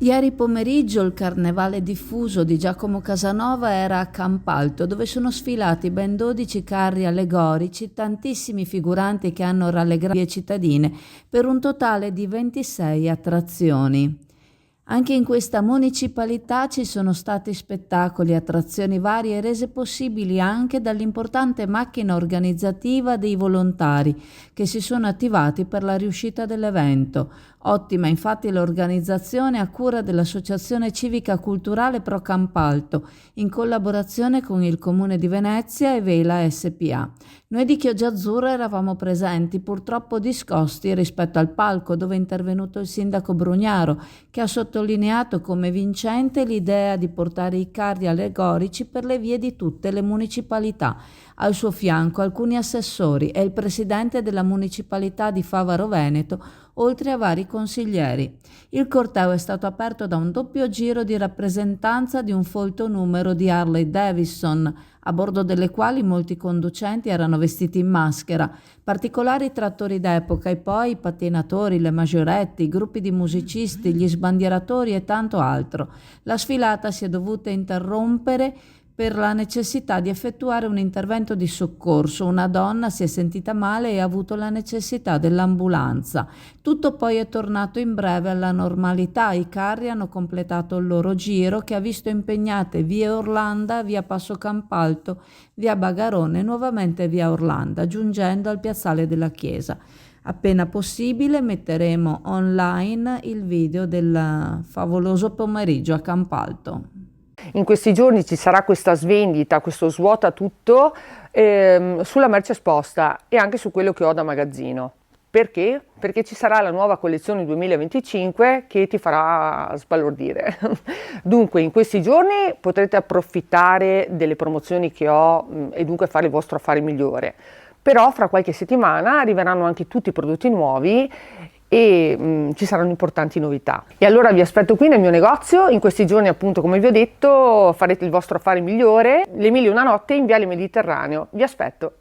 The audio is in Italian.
Ieri pomeriggio il carnevale diffuso di Giacomo Casanova era a Campalto, dove sono sfilati ben 12 carri allegorici, tantissimi figuranti che hanno rallegrato le cittadine, per un totale di 26 attrazioni. Anche in questa municipalità ci sono stati spettacoli e attrazioni varie rese possibili anche dall'importante macchina organizzativa dei volontari che si sono attivati per la riuscita dell'evento. Ottima infatti l'organizzazione a cura dell'Associazione Civica Culturale Pro Campalto, in collaborazione con il Comune di Venezia e Vela SpA. Noi di Chioggia Azzurra eravamo presenti, purtroppo discosti rispetto al palco dove è intervenuto il sindaco Brugnaro, che ha sottolineato come vincente l'idea di portare i carri allegorici per le vie di tutte le municipalità. Al suo fianco alcuni assessori e il presidente della municipalità di Favaro Veneto, oltre a vari consiglieri. Il corteo è stato aperto da un doppio giro di rappresentanza di un folto numero di Harley Davidson, a bordo delle quali molti conducenti erano vestiti in maschera, particolari trattori d'epoca e poi i pattinatori, le maggioretti, i gruppi di musicisti, gli sbandieratori e tanto altro. La sfilata si è dovuta interrompere per la necessità di effettuare un intervento di soccorso. Una donna si è sentita male e ha avuto la necessità dell'ambulanza. Tutto poi è tornato in breve alla normalità. I carri hanno completato il loro giro, che ha visto impegnate via Orlanda, via Passo Campalto, via Bagarone e nuovamente via Orlanda, giungendo al piazzale della chiesa. Appena possibile metteremo online il video del favoloso pomeriggio a Campalto. In questi giorni ci sarà questa svendita, questo svuota tutto sulla merce esposta e anche su quello che ho da magazzino. Perché? Perché ci sarà la nuova collezione 2025 che ti farà sbalordire. Dunque in questi giorni potrete approfittare delle promozioni che ho e dunque fare il vostro affare migliore. Però fra qualche settimana arriveranno anche tutti i prodotti nuovi e ci saranno importanti novità. E allora vi aspetto qui nel mio negozio. In questi giorni, appunto, come vi ho detto, farete il vostro affare migliore. Le 1001 notte in Viale Mediterraneo. Vi aspetto.